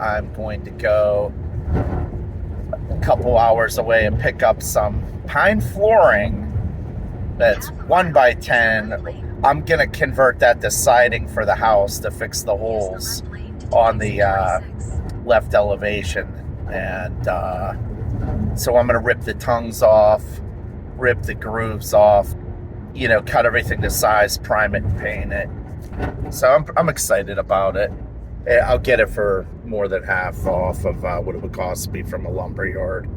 I'm going to go a couple hours away and pick up some pine flooring that's 1x10. I'm going to convert that to siding for the house to fix the holes on the left elevation. And so I'm going to rip the tongues off, rip the grooves off, cut everything to size, prime it, and paint it. So I'm excited about it. I'll get it for more than half off of what it would cost me from a lumber yard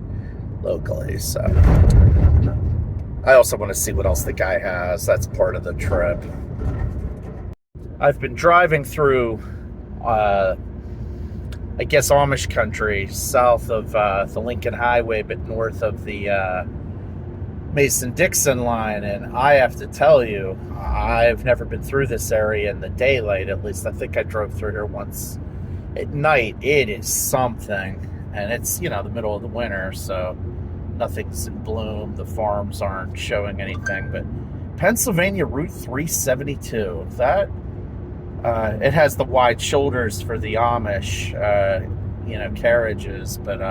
locally. So I also want to see what else the guy has. That's part of the trip. I've been driving through, I guess, Amish country, south of the Lincoln Highway, but north of the Mason-Dixon line, and I have to tell you, I've never been through this area in the daylight. At least I think I drove through here once at night. It is something, and it's the middle of the winter, so nothing's in bloom. The farms aren't showing anything. But Pennsylvania Route 372, that it has the wide shoulders for the Amish carriages, but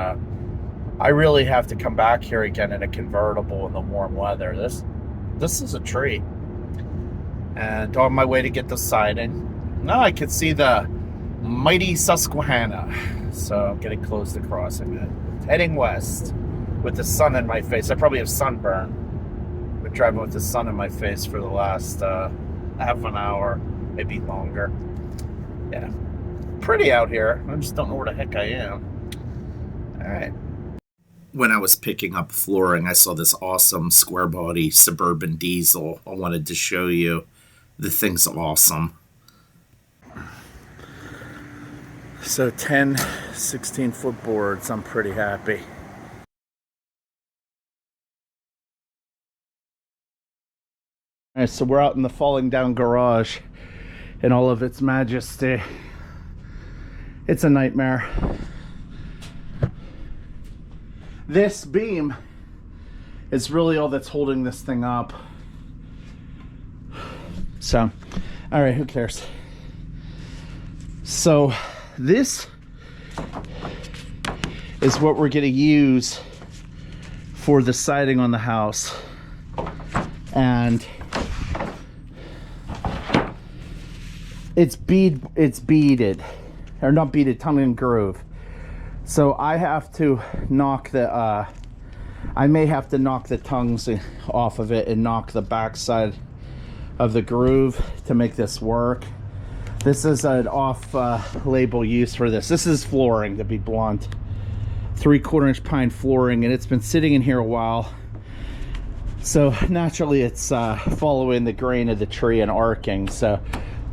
I really have to come back here again in a convertible in the warm weather. This is a treat. And on my way to get the siding, now I can see the mighty Susquehanna. So I'm getting close to crossing it. Heading west with the sun in my face. I probably have sunburn. Been driving with the sun in my face for the last half an hour, maybe longer. Yeah, pretty out here. I just don't know where the heck I am. All right. When I was picking up flooring, I saw this awesome square body Suburban diesel. I wanted to show you. The thing's awesome. So 10 16-foot boards. I'm pretty happy. All right, so we're out in the falling down garage in all of its majesty. It's a nightmare. This beam is really all that's holding this thing up. So, all right, who cares? So this is what we're going to use for the siding on the house. And it's beaded, or not beaded, tongue and groove. So I have to knock the, I may have to knock the tongues off of it and knock the backside of the groove to make this work. This is an off-label use for this. This is flooring, to be blunt. 3/4 inch pine flooring, and it's been sitting in here a while. So naturally it's following the grain of the tree and arcing. So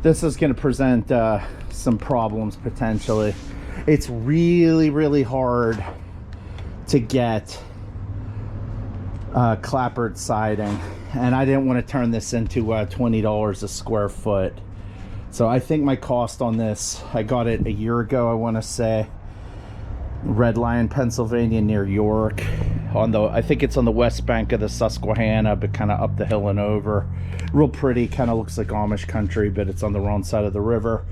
this is going to present some problems potentially. It's really, really hard to get clapboard siding, and I didn't want to turn this into $20 a square foot. So I think my cost on this, I got it a year ago, I want to say, Red Lion, Pennsylvania, near York. I think it's on the west bank of the Susquehanna, but kind of up the hill and over. Real pretty, kind of looks like Amish country, but it's on the wrong side of the river.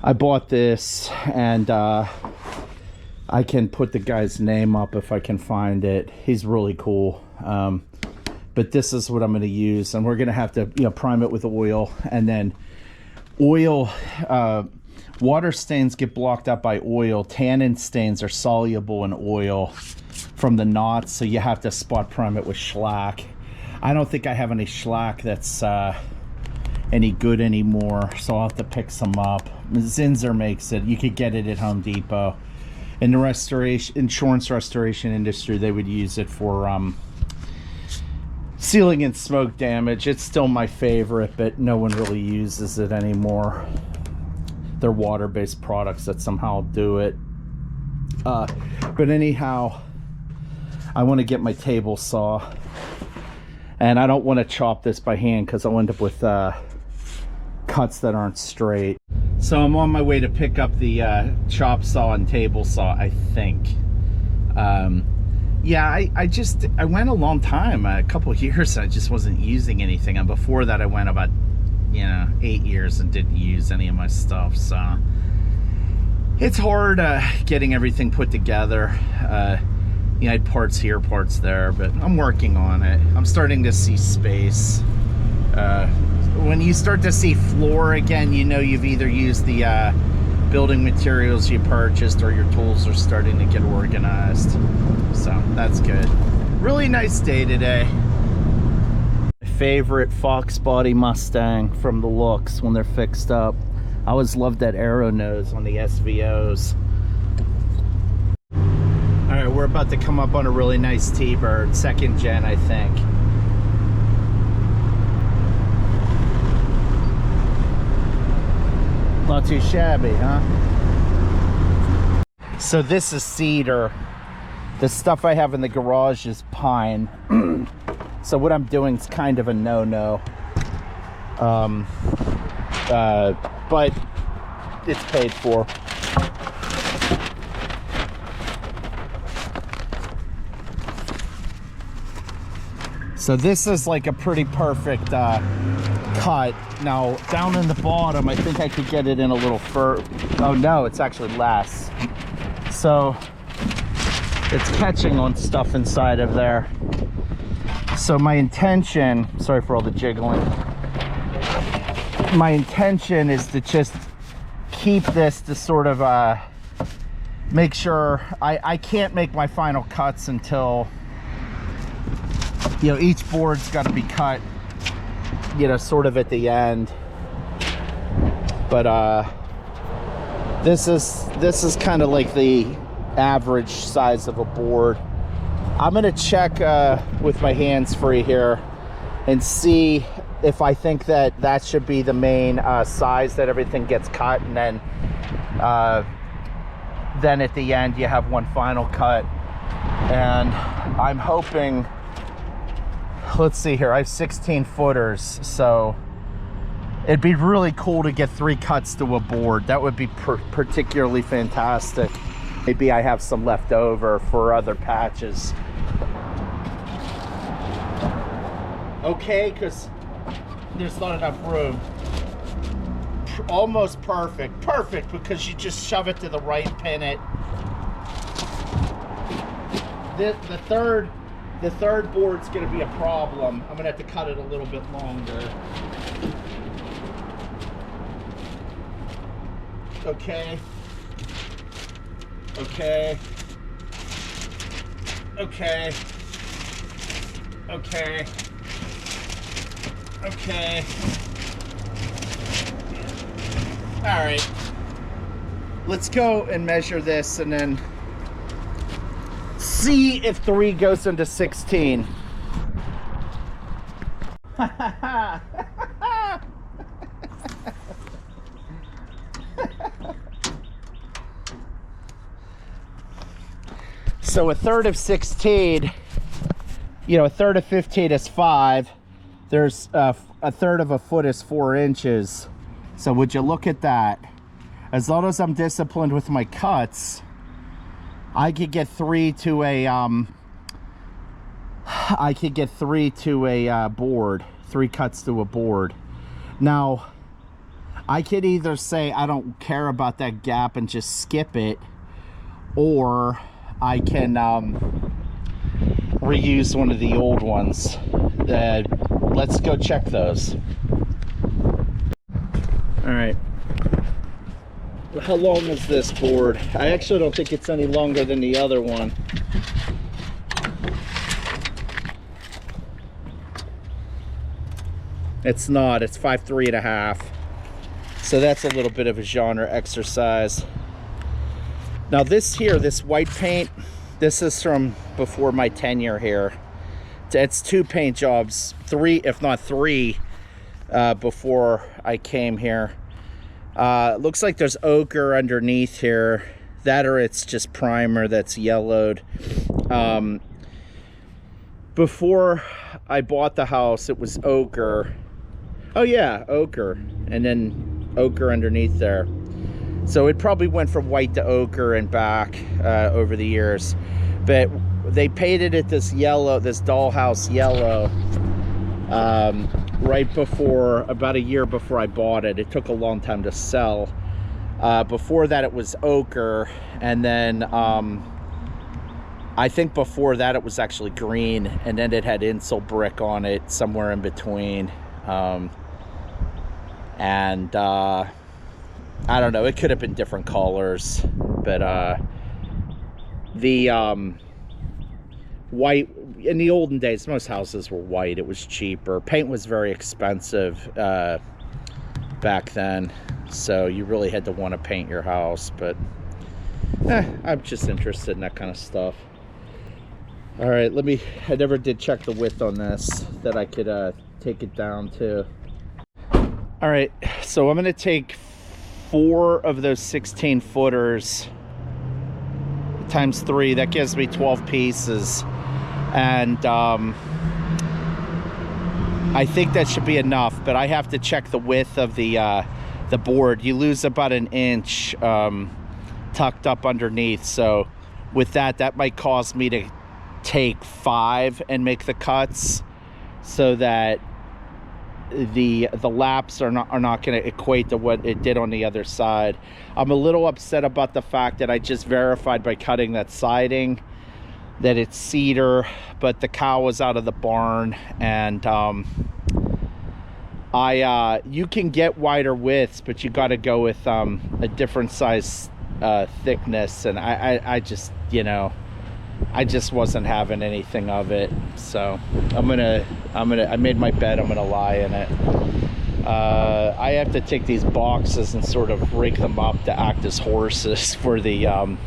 I bought this, and I can put the guy's name up if I can find it. He's really cool. But this is what I'm going to use, and we're going to have to prime it with oil, and then oil. Water stains get blocked out by oil. Tannin stains are soluble in oil from the knots, so you have to spot prime it with shellac. I don't think I have any shellac that's any good anymore, so I'll have to pick some up. Zinsser makes it. You could get it at Home Depot. In the insurance restoration industry, they would use it for sealing and smoke damage. It's still my favorite, but no one really uses it anymore. They're water-based products that somehow do it. But anyhow, I want to get my table saw, and I don't want to chop this by hand because I'll end up with cuts that aren't straight. So I'm on my way to pick up the chop saw and table saw, I think. Yeah, I went a long time, a couple of years, I just wasn't using anything. And before that, I went about, you know, 8 years and didn't use any of my stuff, so it's hard getting everything put together. You know, I had parts here, parts there, but I'm working on it. I'm starting to see space. When you start to see floor again, you know you've either used the building materials you purchased or your tools are starting to get organized. So that's good. Really nice day today. My favorite Fox body Mustang from the looks when they're fixed up. I always loved that arrow nose on the SVOs. All right, we're about to come up on a really nice T-Bird, 2nd gen, I think. Not too shabby, huh? So this is cedar. The stuff I have in the garage is pine. So what I'm doing is kind of a no-no. But it's paid for. So this is like a pretty perfect cut. Now down in the bottom, I think I could get it in a little fur. Oh no, it's actually less. So it's catching on stuff inside of there. So my intention, sorry for all the jiggling. My intention is to just keep this to sort of make sure I can't make my final cuts until, you know, each board's got to be cut, you know, sort of at the end. But this is kind of like the average size of a board. I'm gonna check with my hands free here and see if I think that that should be the main size that everything gets cut, and then at the end you have one final cut. And I'm hoping, let's see here, I have 16 footers, so it'd be really cool to get 3 cuts to a board. That would be particularly fantastic. Maybe I have some left over for other patches. Okay, because there's not enough room. Almost perfect. Perfect, because you just shove it to the right, pin it. The third board's gonna be a problem. I'm gonna have to cut it a little bit longer. Okay. Okay. Okay. Okay. Okay. All right. Let's go and measure this and then see if 3 goes into 16. So a third of 16, you know, a third of 15 is 5. There's a third of a foot is 4 inches. So would you look at that? As long as I'm disciplined with my cuts, I could get 3 to a board, 3 cuts to a board. Now, I could either say I don't care about that gap and just skip it, or I can reuse one of the old ones. Let's go check those. All right. How long is this board? I actually don't think it's any longer than the other one. It's not. It's 5'3½". So that's a little bit of a genre exercise. Now this here, this white paint, this is from before my tenure here. It's 2 paint jobs, 3, if not 3, before I came here. Looks like there's ochre underneath here. That or it's just primer that's yellowed. Before I bought the house, it was ochre. Oh yeah, ochre. And then ochre underneath there. So it probably went from white to ochre and back over the years. But they painted it this yellow, this dollhouse yellow. right before, about a year before I bought it. It took a long time to sell. Before that it was ochre, and then I think before that it was actually green, and then it had insul brick on it somewhere in between. I don't know, it could have been different colors, but the white, in the olden days most houses were white. It was cheaper. Paint was very expensive back then, so you really had to want to paint your house. But I'm just interested in that kind of stuff. All right, I never did check the width on this, that I could take it down to. All right, so I'm gonna take 4 of those 16 footers times 3. That gives me 12 pieces, and I think that should be enough, but I have to check the width of the board. You lose about an inch tucked up underneath, so with that might cause me to take 5 and make the cuts, so that the laps are not going to equate to what it did on the other side. I'm a little upset about the fact that I just verified by cutting that siding that it's cedar, but the cow was out of the barn, and you can get wider widths, but you got to go with a different size thickness, and I just, you know, I just wasn't having anything of it. So I made my bed, I'm gonna lie in it. I have to take these boxes and sort of rig them up to act as horses for the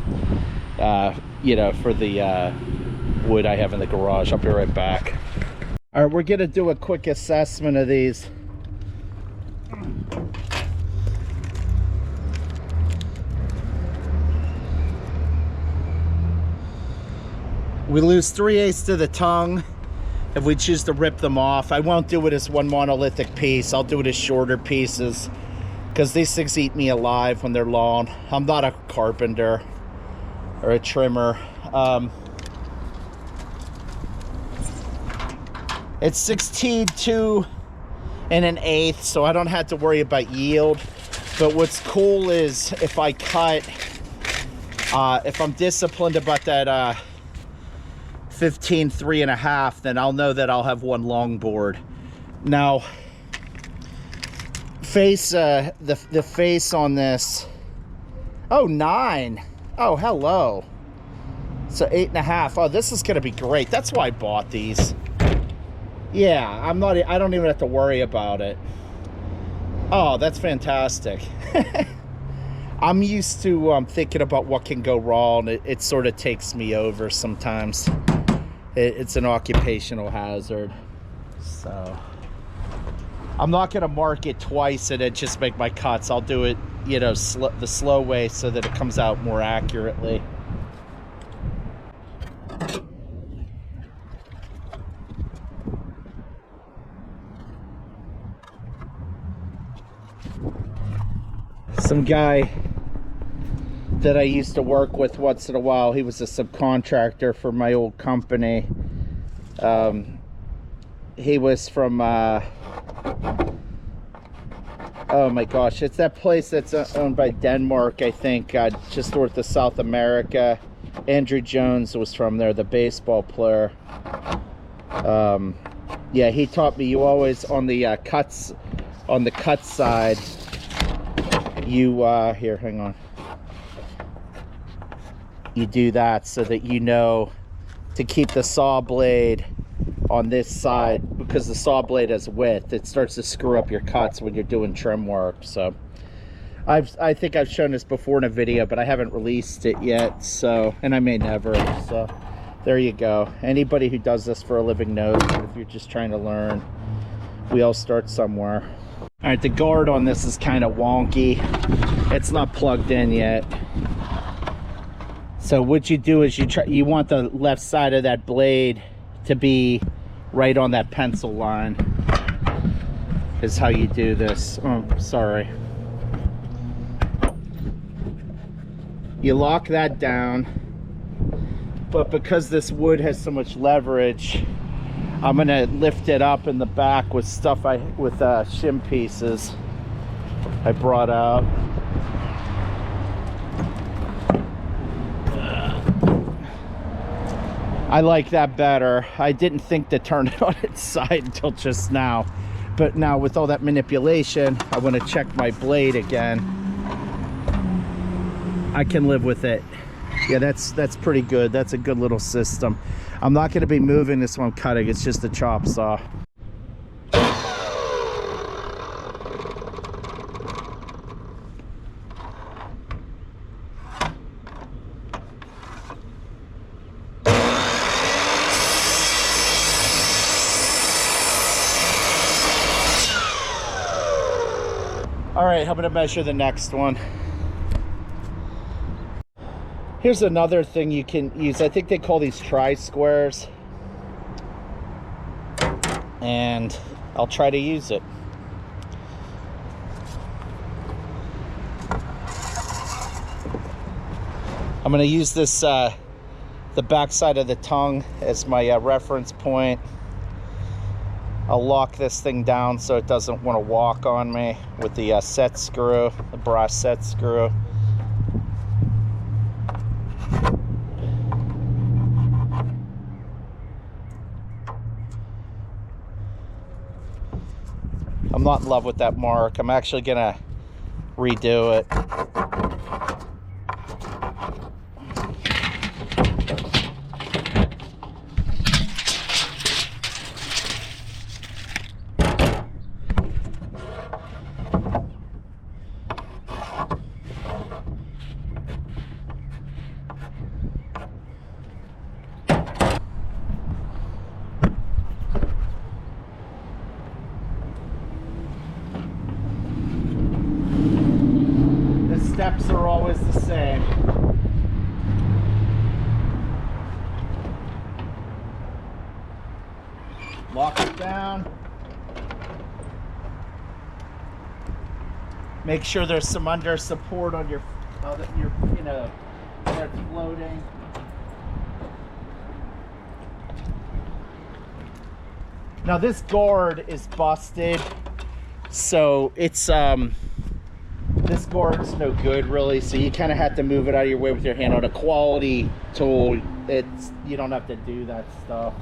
you know, for the wood I have in the garage. I'll be right back. All right, we're gonna do a quick assessment of these. We lose 3/8 to the tongue if we choose to rip them off. I won't do it as one monolithic piece. I'll do it as shorter pieces, because these things eat me alive when they're long. I'm not a carpenter or a trimmer. It's 16 2 1/8, so I don't have to worry about yield. But what's cool is if I cut, if I'm disciplined about that 15 3.5, then I'll know that I'll have one long board. Now, face the face on this, oh, 9. Oh, hello. So 8.5. Oh, this is gonna be great. That's why I bought these. Yeah, I don't even have to worry about it. Oh, that's fantastic. I'm used to thinking about what can go wrong. It sort of takes me over sometimes. It's an occupational hazard. So I'm not going to mark it twice and then just make my cuts. I'll do it, you know, the slow way, so that it comes out more accurately. Some guy that I used to work with once in a while, he was a subcontractor for my old company. He was from oh my gosh, it's that place that's owned by Denmark, I think, just north of South America. Andrew Jones was from there, the baseball player. Yeah, he taught me, you always, on the cuts, on the cut side, you here, hang on, you do that so that you know to keep the saw blade on this side, because the saw blade has width. It starts to screw up your cuts when you're doing trim work. So I think I've shown this before in a video, but I haven't released it yet, so, and I may never. So there you go. Anybody who does this for a living knows that if you're just trying to learn, we all start somewhere. All right, the guard on this is kind of wonky. It's not plugged in yet. So what you do is you want the left side of that blade to be right on that pencil line, is how you do this. Oh, sorry. You lock that down, but because this wood has so much leverage, I'm gonna lift it up in the back with stuff with shim pieces I brought out. I like that better. I didn't think to turn it on its side until just now, but now with all that manipulation, I want to check my blade again. I can live with it. Yeah, that's pretty good. That's a good little system. I'm not going to be moving this when I'm cutting. It's just a chop saw. All right, I'm gonna measure the next one. Here's another thing you can use. I think they call these tri-squares. And I'll try to use it. I'm gonna use this, the back side of the tongue as my reference point. I'll lock this thing down so it doesn't want to walk on me with the set screw, the brass set screw. I'm not in love with that mark. I'm actually gonna redo it. Steps are always the same. Lock it down. Make sure there's some under support on your, you know, where it's floating. Now this guard is busted, so it's this guard's no good really, so you kind of have to move it out of your way with your hand. On a quality tool, you don't have to do that stuff.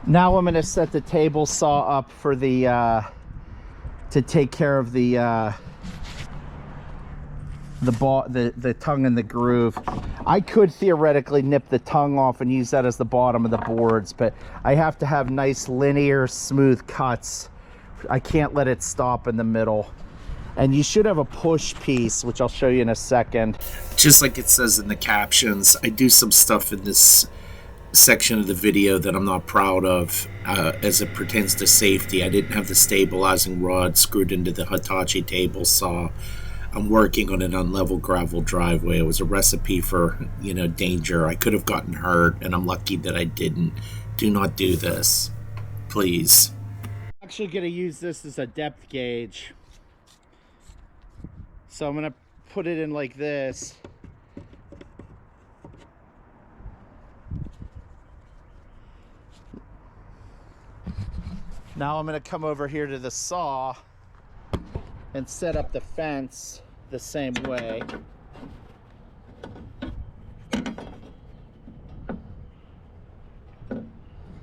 Now I'm going to set the table saw up for the to take care of the tongue and the groove. I could theoretically nip the tongue off and use that as the bottom of the boards, but I have to have nice linear smooth cuts. I can't let it stop in the middle. And you should have a push piece, which I'll show you in a second. Just like it says in the captions, I do some stuff in this section of the video that I'm not proud of as it pertains to safety. I didn't have the stabilizing rod screwed into the Hitachi table saw. I'm working on an unlevel gravel driveway. It was a recipe for, you know, danger. I could have gotten hurt, and I'm lucky that I didn't. Do not do this, please. I'm actually going to use this as a depth gauge. So I'm going to put it in like this. Now I'm going to come over here to the saw and set up the fence the same way.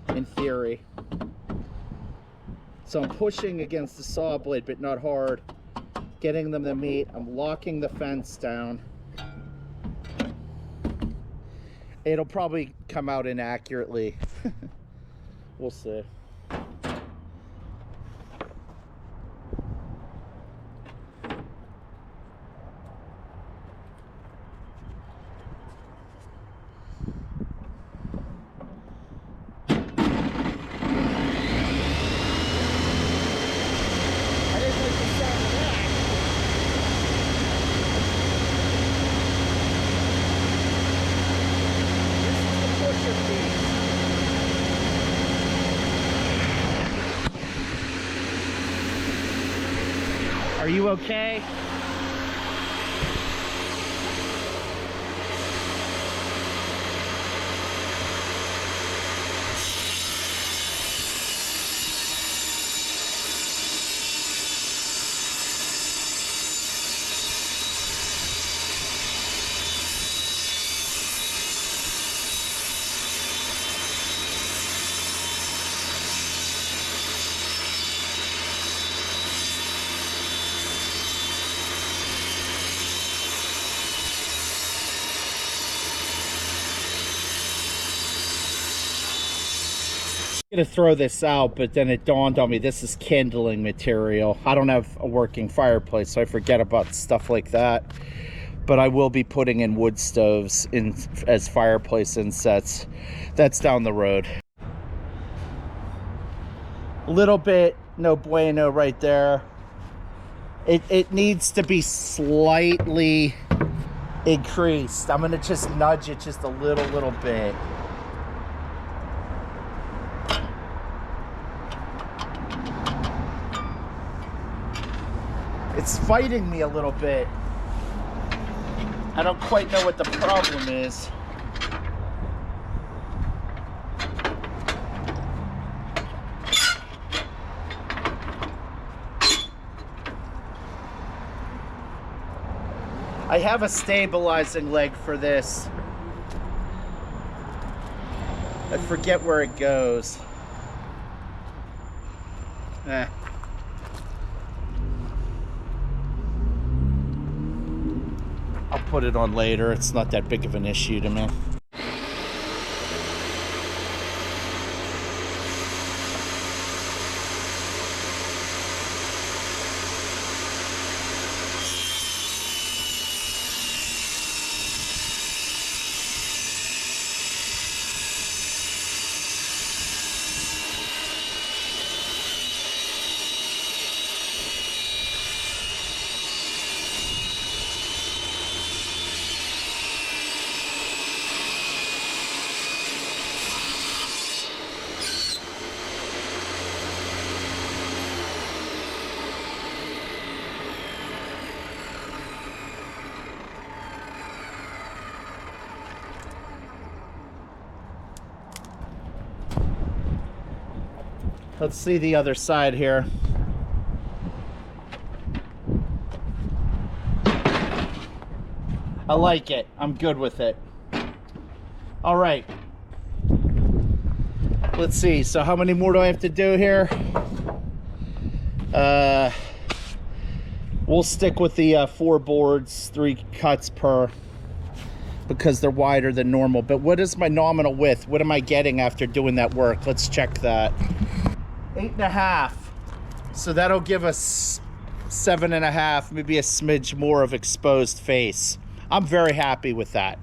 In theory. So I'm pushing against the saw blade, but not hard, getting them to meet. I'm locking the fence down. It'll probably come out inaccurately. We'll see. This is the pusher piece. Are you okay? Gonna throw this out, but then it dawned on me this is kindling material. I don't have a working fireplace, so I forget about stuff like that, but I will be putting in wood stoves in as fireplace insets. That's down the road. A little bit no bueno right there. It needs to be slightly increased. I'm gonna just nudge it just a little bit. It's fighting me a little bit. I don't quite know what the problem is. I have a stabilizing leg for this. I forget where it goes. I'll put it on later. It's not that big of an issue to me. Let's see the other side here. I like it. I'm good with it. All right. Let's see. So how many more do I have to do here? We'll stick with the 4 boards, 3 cuts per, because they're wider than normal. But what is my nominal width? What am I getting after doing that work? Let's check that. 8.5. So that'll give us 7.5, maybe a smidge more of exposed face. I'm very happy with that.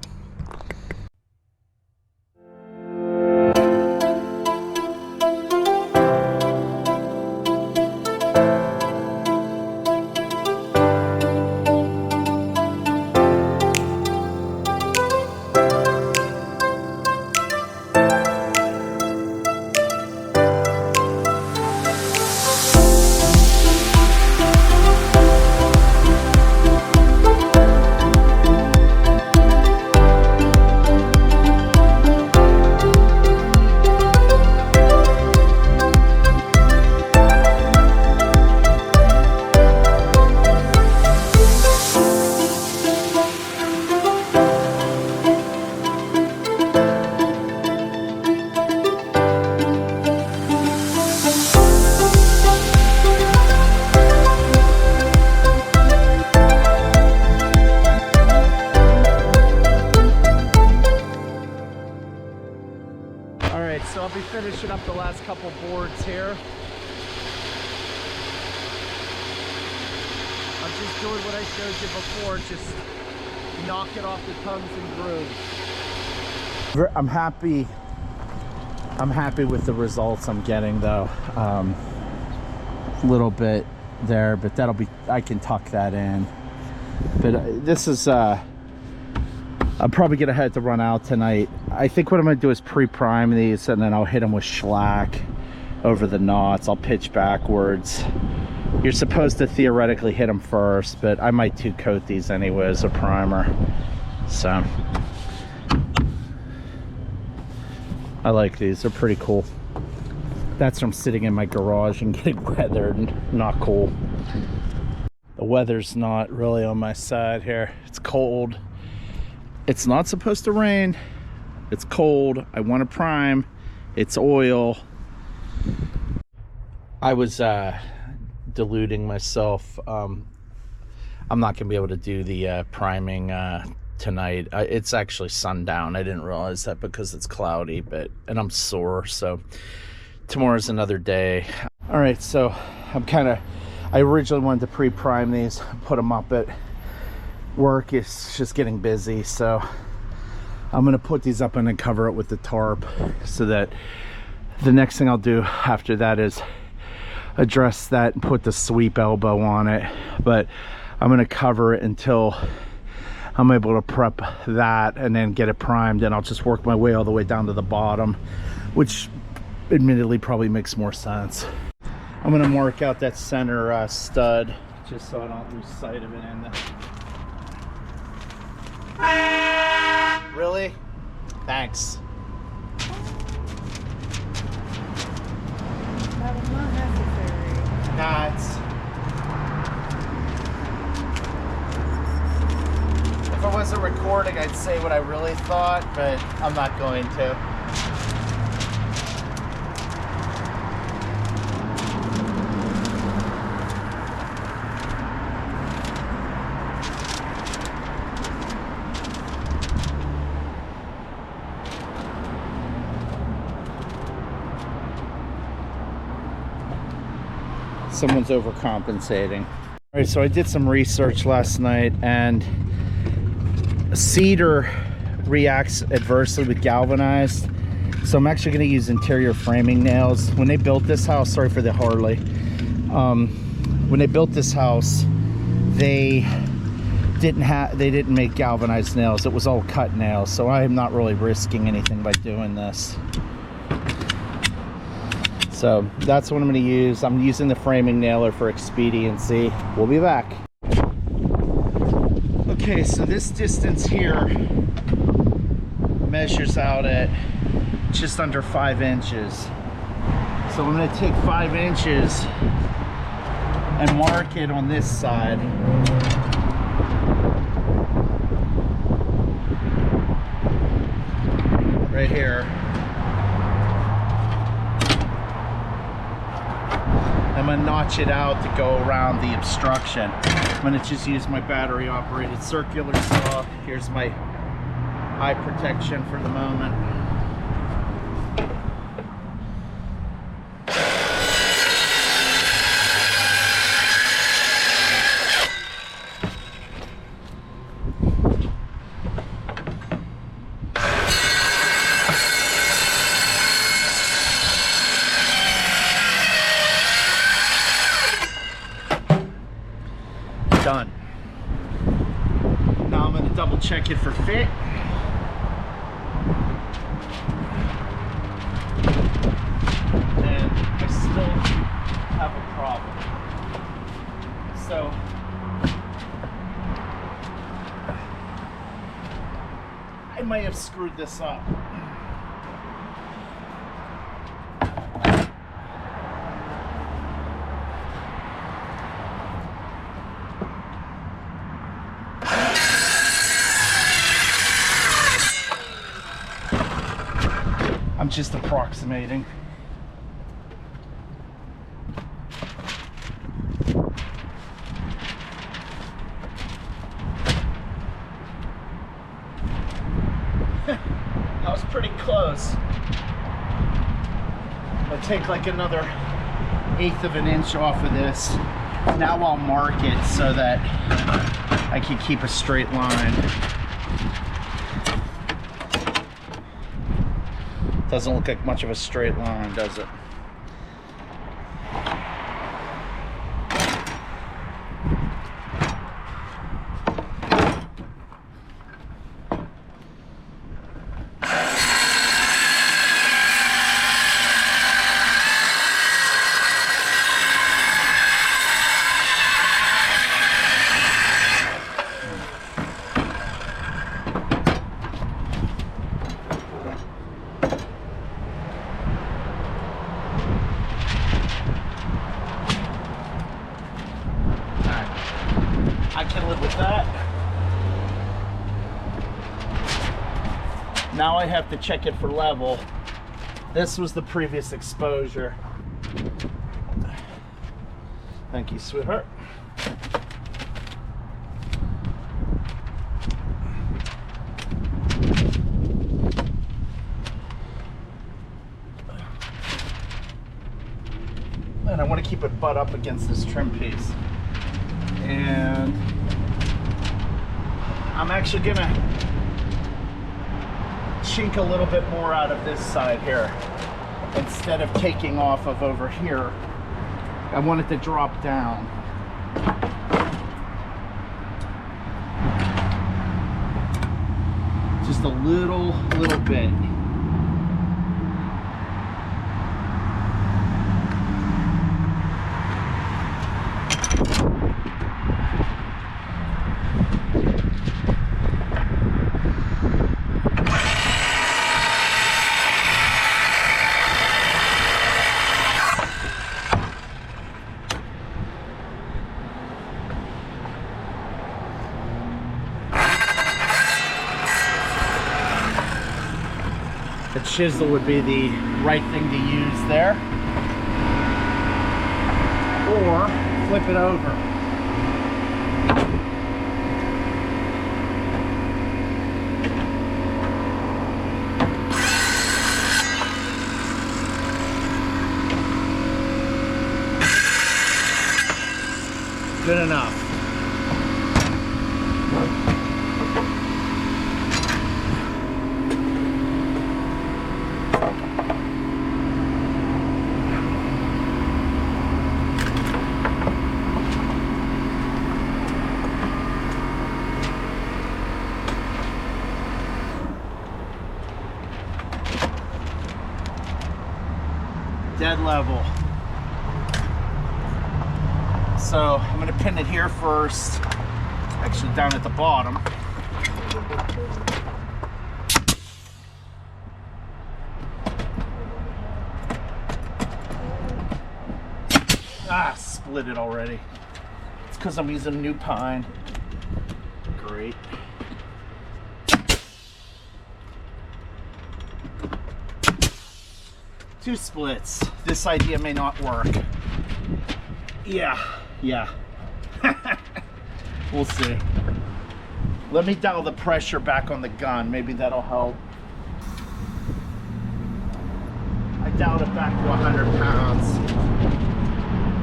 So I'll be finishing up the last couple boards here. I'm just doing what I showed you before, just knocking off the tongues and grooves. I'm happy with the results I'm getting though. A little bit there, but that'll be, I can tuck that in. But this is I'm probably gonna have to run out tonight. I think what I'm gonna do is pre-prime these, and then I'll hit them with shellac over the knots. I'll pitch backwards, You're supposed to theoretically hit them first, but I might two coat these anyway as a primer. So I like these, they're pretty cool. That's from sitting in my garage and getting weathered, and not cool. The weather's not really on my side here. It's cold. It's not supposed to rain. It's cold. I want to prime. It's oil. I was deluding myself. I'm not gonna be able to do the priming tonight. It's actually sundown. I didn't realize that because it's cloudy, and I'm sore, so tomorrow's another day. All right, so I originally wanted to pre-prime these, put them up at work. It's just getting busy, so I'm gonna put these up and then cover it with the tarp, so that the next thing I'll do after that is address that and put the sweep elbow on it. But I'm going to cover it until I'm able to prep that and then get it primed, and I'll just work my way all the way down to the bottom, which admittedly probably makes more sense. I'm going to mark out that center stud just so I don't lose sight of it in the... Really? Thanks. That was not necessary. Nah, if I wasn't recording, I'd say what I really thought, but I'm not going to. Someone's overcompensating. All right, so I did some research last night, and cedar reacts adversely with galvanized. So I'm actually going to use interior framing nails. When they built this house, sorry for the Harley. When they built this house, they didn't make galvanized nails. It was all cut nails. So I'm not really risking anything by doing this. So that's what I'm going to use. I'm using the framing nailer for expediency. We'll be back. Okay, so this distance here measures out at just under 5 inches. So I'm going to take 5 inches and mark it on this side. Right here. I'm going to notch it out to go around the obstruction. I'm going to just use my battery operated circular saw. Here's my eye protection for the moment. Done. Now I'm going to double check it for fit. And I still have a problem. So I might have screwed this up. I'm just approximating. That was pretty close. I'll take like another 1/8 of an inch off of this. Now I'll mark it so that I can keep a straight line. Doesn't look like much of a straight line, does it? I can live with that. Now I have to check it for level. This was the previous exposure. Thank you, sweetheart. And I want to keep it butt up against this trim piece. And I'm actually gonna chink a little bit more out of this side here. Instead of taking off of over here, I want it to drop down. Just a little bit. The chisel would be the right thing to use there. Or flip it over. Good enough. Dead level. So I'm going to pin it here first, actually down at the bottom. Ah, split it already. It's because I'm using new pine. Great. Two splits. This idea may not work. Yeah. We'll see. Let me dial the pressure back on the gun. Maybe that'll help. I dialed it back to 100 pounds.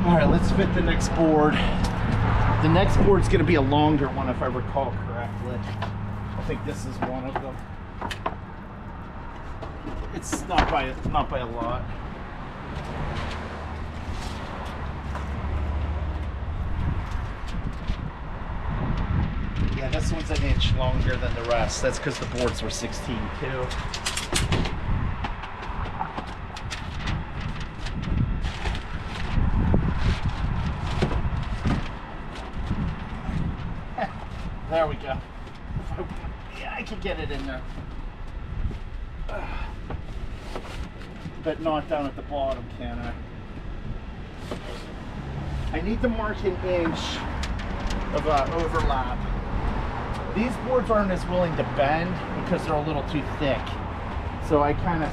All right, let's fit the next board. The next board's gonna be a longer one if I recall correctly. I think this is one of them. It's not by a lot. Yeah, this one's an inch longer than the rest. That's because the boards were 16 too. There we go. Yeah, I can get it in there. But not down at the bottom, can I? I need to mark an inch of overlap. These boards aren't as willing to bend because they're a little too thick. So I kind of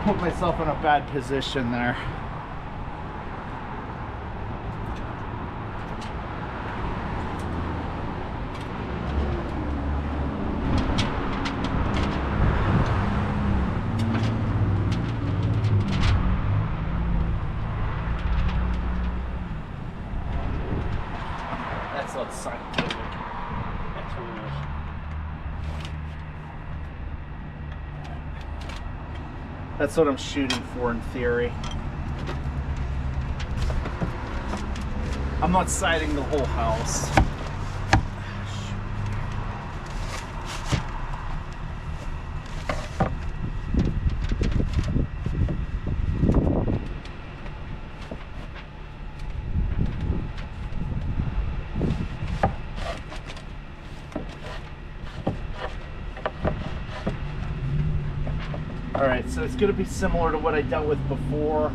put myself in a bad position there. That's not scientific at all. That's what I'm shooting for in theory. I'm not sighting the whole house. All right, so it's gonna be similar to what I dealt with before.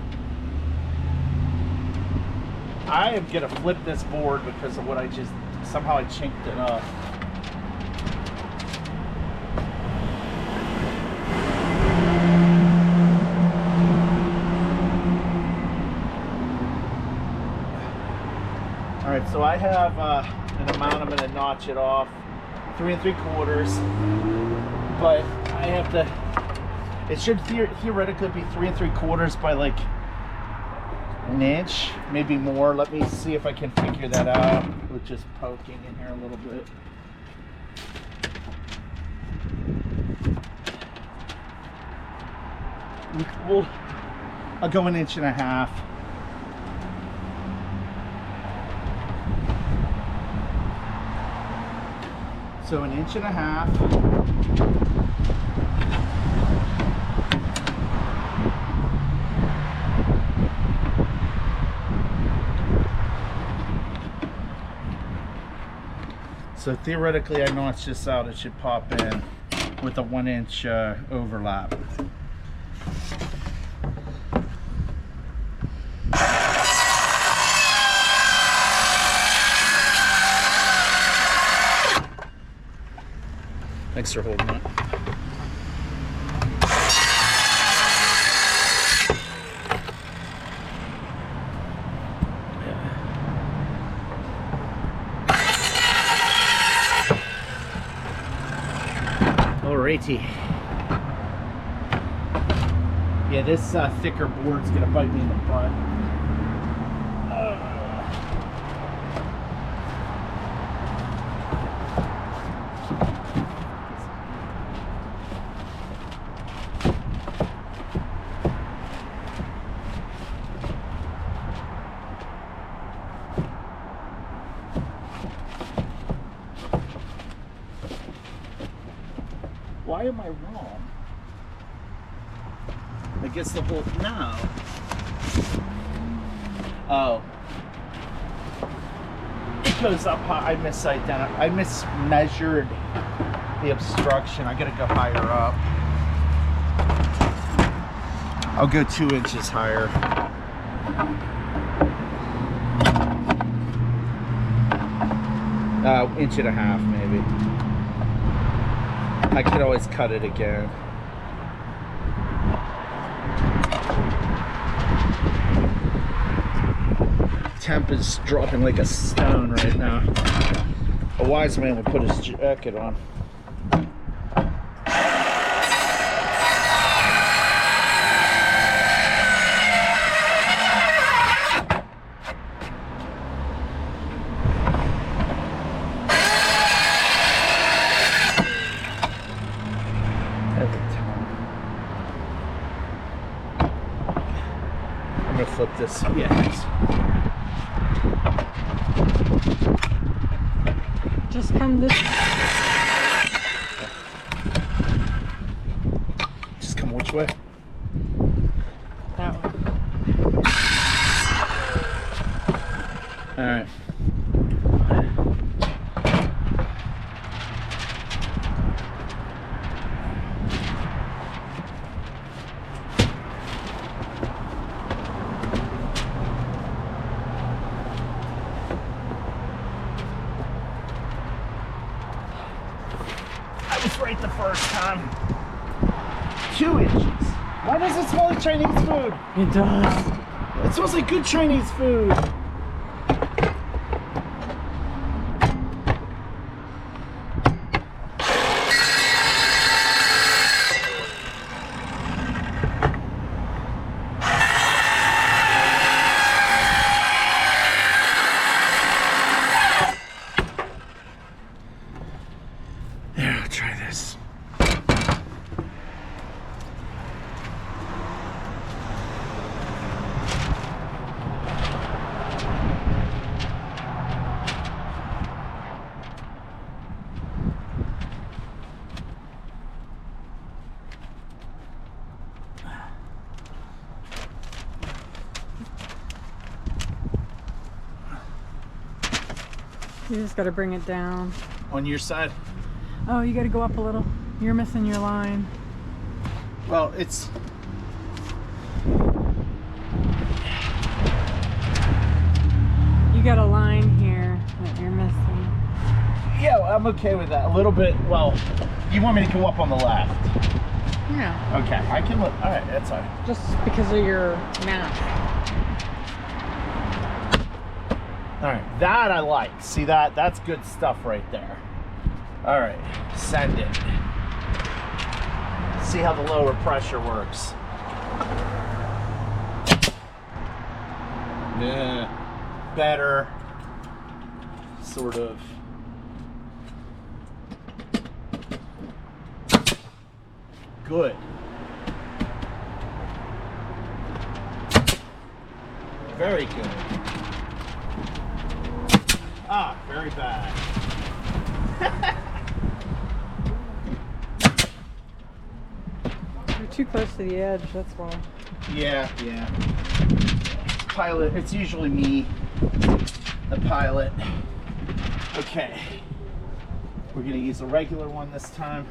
I am gonna flip this board because of what I just Somehow I chinked it up. All right, so I have an amount I'm going to notch it off, 3 3/4, but I have to. It should theoretically be 3 3/4 by like an inch, maybe more. Let me see if I can figure that out with just poking in here a little bit. I'll go 1.5 inches. So 1.5 inches. So theoretically, I notch this out, it should pop in with a 1 inch overlap. Thanks for holding it. Alrighty. Yeah, this thicker board's gonna bite me in the butt. Why am I wrong? I guess the whole, no. Oh. It goes up high, I mismeasured the obstruction. I gotta go higher up. I'll go 2 inches higher. 1.5 inches maybe. I could always cut it again. Temp is dropping like a stone right now. A wise man would put his jacket on. I'm gonna flip this. Yeah, thanks. Just come this. Just come which way? That one. All right. Right the first time. 2 inches. Why does it smell like Chinese food? It does. It smells like good Chinese food. There, I'll try this. You just got to bring it down. On your side? Oh, you got to go up a little. You're missing your line. Well, it's... You got a line here that you're missing. I'm okay with that. A little bit, well, you want me to go up on the left? Yeah. Okay, I can look. All right, that's all right. Just because of your math. All right, that I like. See that? That's good stuff right there. All right, send it. See how the lower pressure works. Yeah, better. Sort of. Good. Very good. Ah, very bad. You're too close to the edge, that's why. Yeah. Pilot, it's usually me, the pilot. Okay. We're gonna use a regular one this time.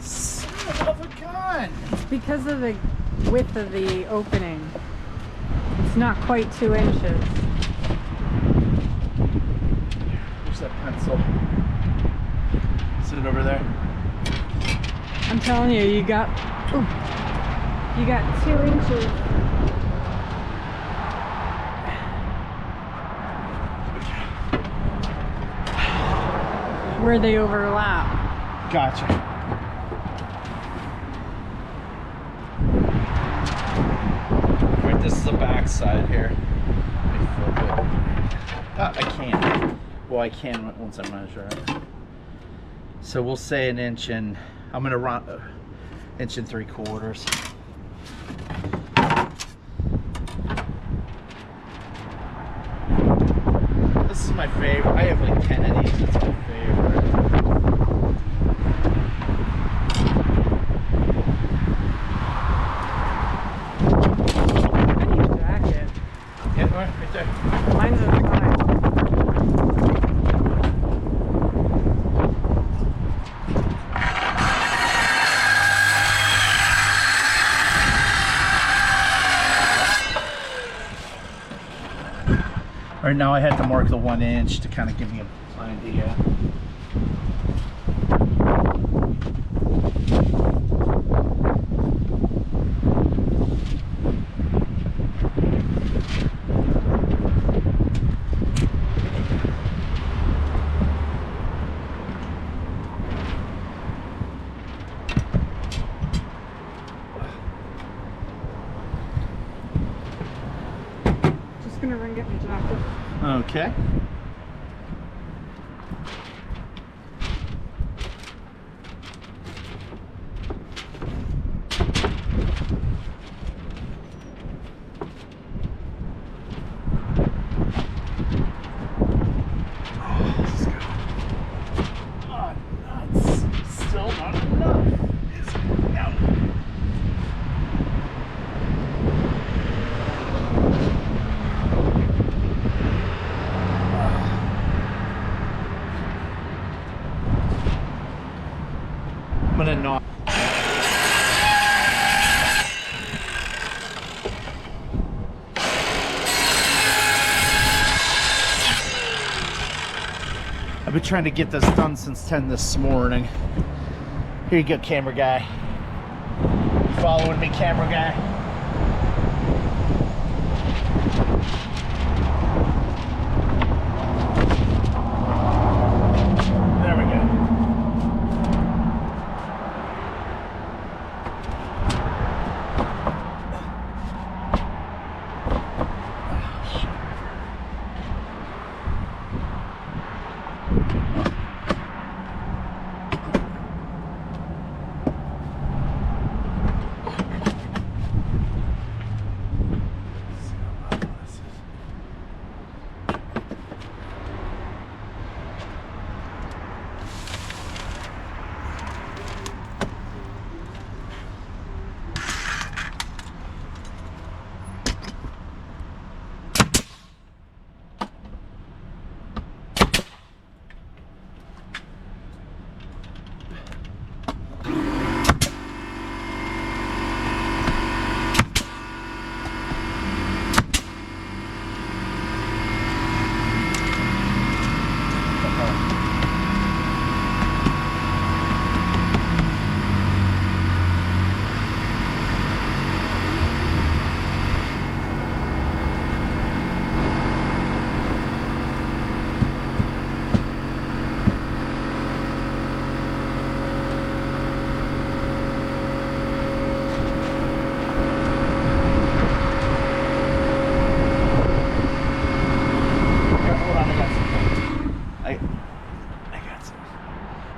Son of a gun! It's because of the width of the opening. It's not quite 2 inches. Where's that pencil? Is it over there? I'm telling you, you got 2 inches. Where they overlap. Gotcha. Right, this is the back side here. Let me flip it. I can't. Well, I can once I measure it. So we'll say an inch and I'm gonna run inch and 3/4. This is my favorite. I have like 10 of these. It's my favorite. I need a jacket. Yeah, right there. Mine's inside. All right, now I had to mark the 1 inch to kind of give me an idea. Just gonna run get my jacket. Okay. I'm gonna knock. I've been trying to get this done since 10 this morning. Here you go, camera guy. You following me, camera guy? There we go.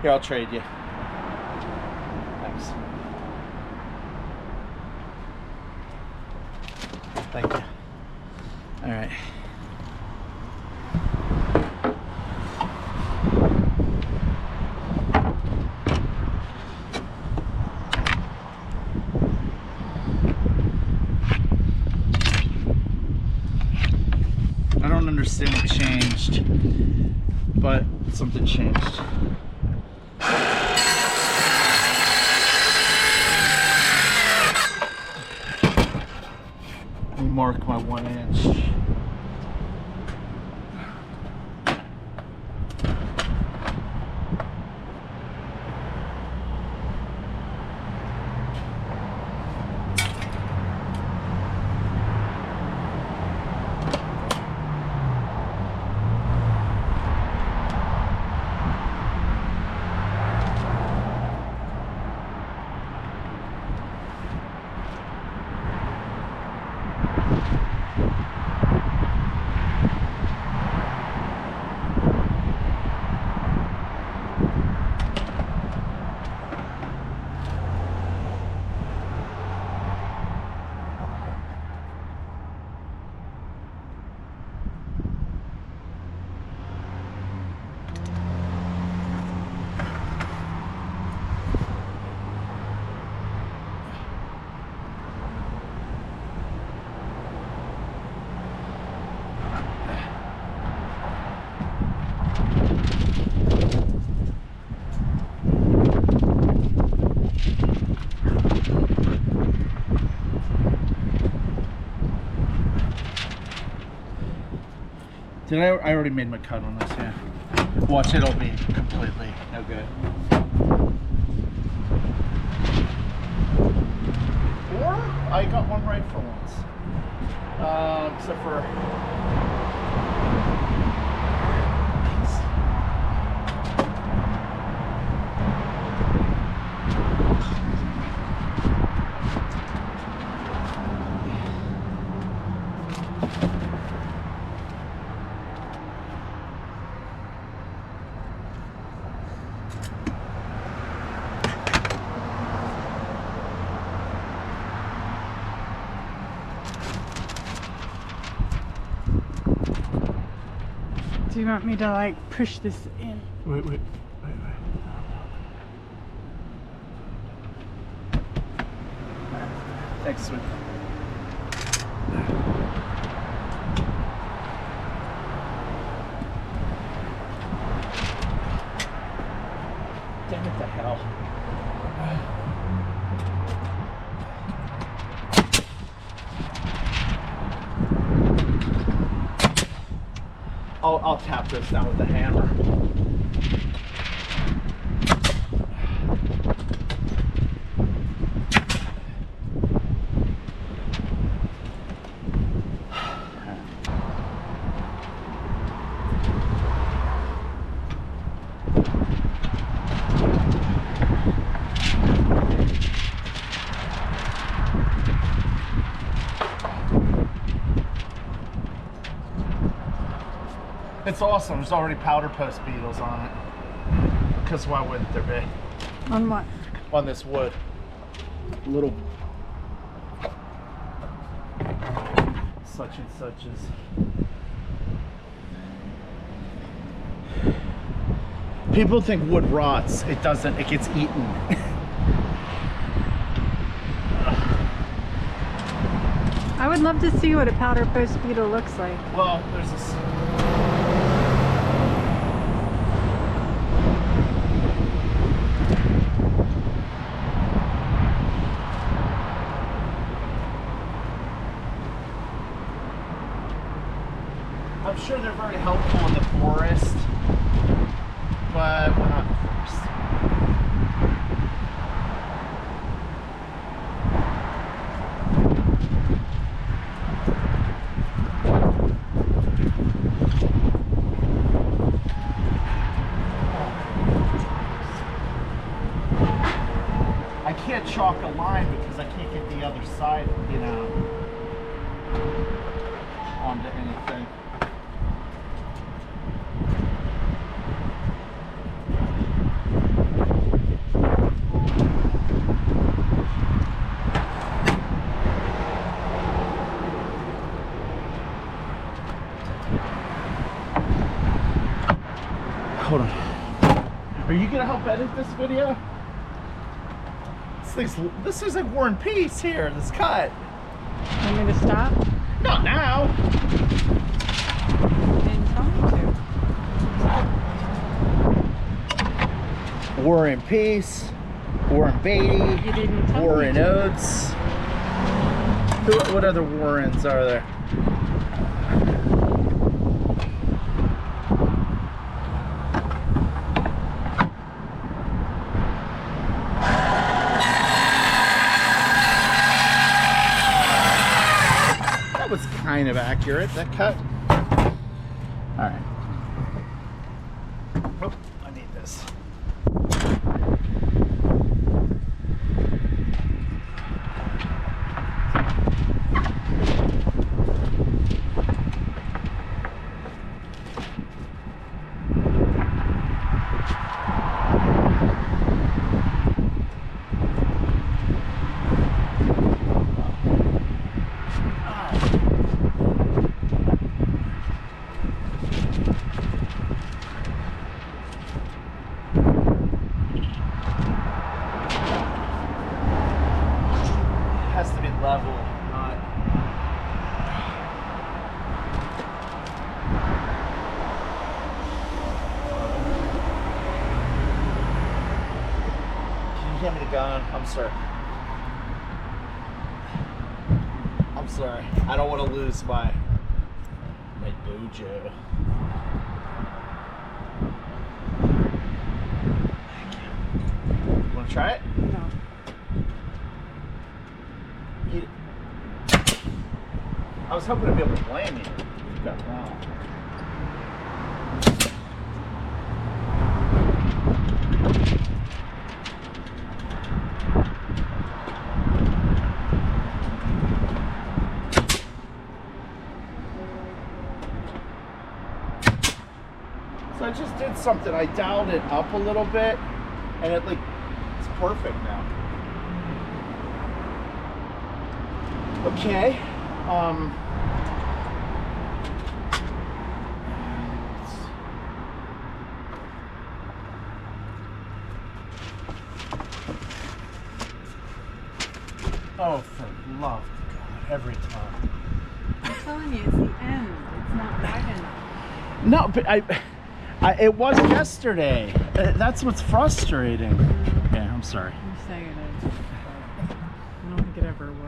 Here, I'll trade you. Thanks. Thank you. All right. I don't understand what changed, but something changed. Let me mark my 1 inch. Did I already made my cut on this, yeah. Watch, it'll be completely no good. Or I got one right for once. Except for Do you want me to like push this in? wait. Thanks, sweet. Damn it, the hell. I'll tap this down with the hammer. It's awesome. There's already powder post beetles on it. Because why wouldn't there be? On what? On this wood. Little such and suches. People think wood rots. It doesn't. It gets eaten. I would love to see what a powder post beetle looks like. Well, there's this. I'm sure they're very helpful in the forest, but we're not in the forest. I can't chalk a line because I can't get the other side, you know, onto anything. Hold on. Are you gonna help edit this video? This is like War and Peace here, this cut. Want me to stop? Not now. You didn't tell me to. War and Peace, War and Beatty, You didn't tell War me and to. Oates. What other Warrens are there? That was kind of accurate, that cut. All right. Oh, I need this. Has to be level, not. Can you hand me the gun? I'm sorry. I'm sorry. I don't want to lose my dojo. Thank you. You want to try it? No. I was hoping to be able to blame you. You got it wrong. So I just did something. I dialed it up a little bit, and it's perfect now. Okay. Oh, for love of God, every time. I'm telling you, it's the end. It's not wide enough. No, but I it was yesterday. That's what's frustrating. Yeah, I'm sorry. You say it is, but I don't think it ever was.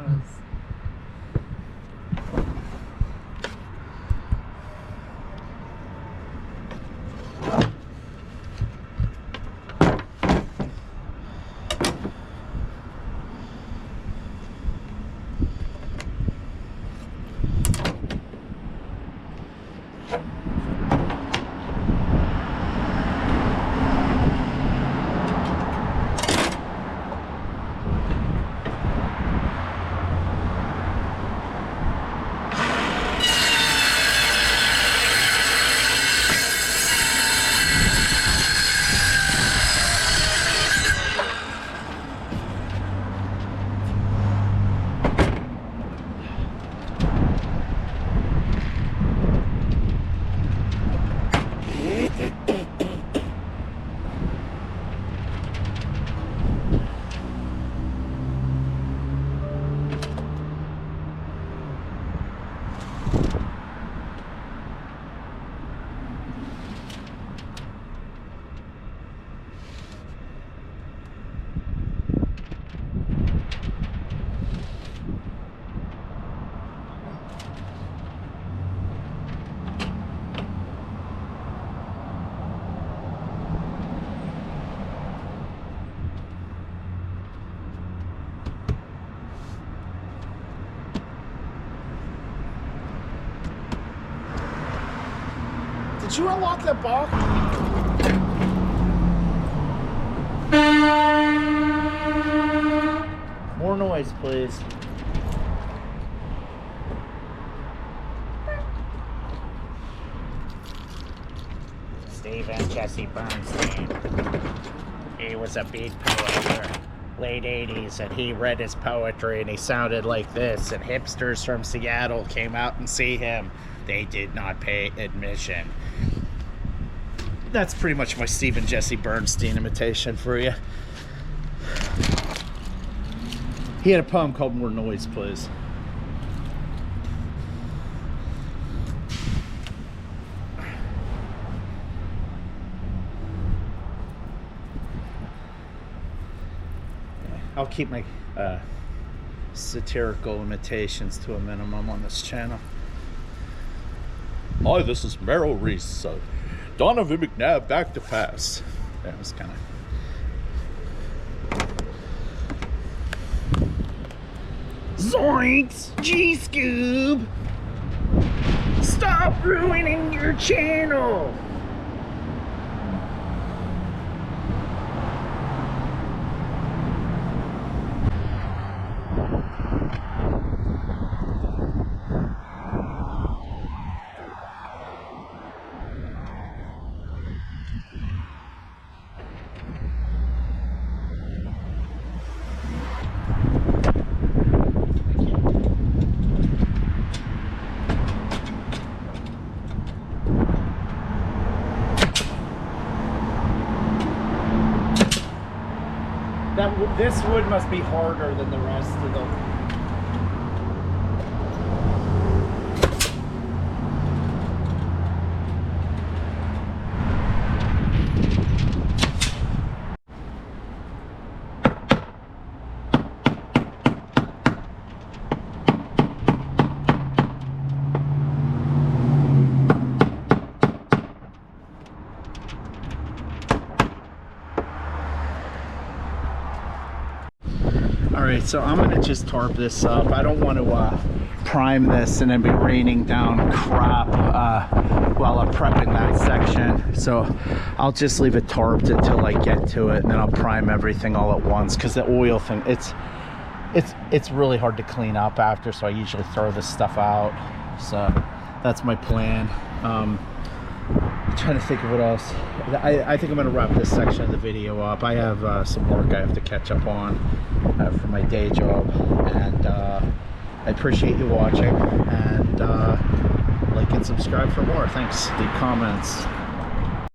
Did you unlock that box? More noise, please. Stephen Jesse Bernstein. He was a beat poet in the late 80s, and he read his poetry and he sounded like this, and hipsters from Seattle came out and see him they did not pay admission. That's pretty much my Stephen Jesse Bernstein imitation for you. He had a poem called More Noise, Please. I'll keep my satirical imitations to a minimum on this channel. Hi, this is Merrill Reese. Donovan McNabb back to pass. That was kind of... Zoinks! G-Scoob! Stop ruining your channel! This wood must be harder than the rest of them. Alright, so I'm going to just tarp this up. I don't want to prime this and then be raining down crap while I'm prepping that section. So I'll just leave it tarped until I get to it, and then I'll prime everything all at once, because the oil thing, it's really hard to clean up after, so I usually throw this stuff out. So that's my plan. I'm trying to think of what else. I think I'm going to wrap this section of the video up. I have some work I have to catch up on for my day job, and I appreciate you watching, and like and subscribe for more. Thanks. Leave comments.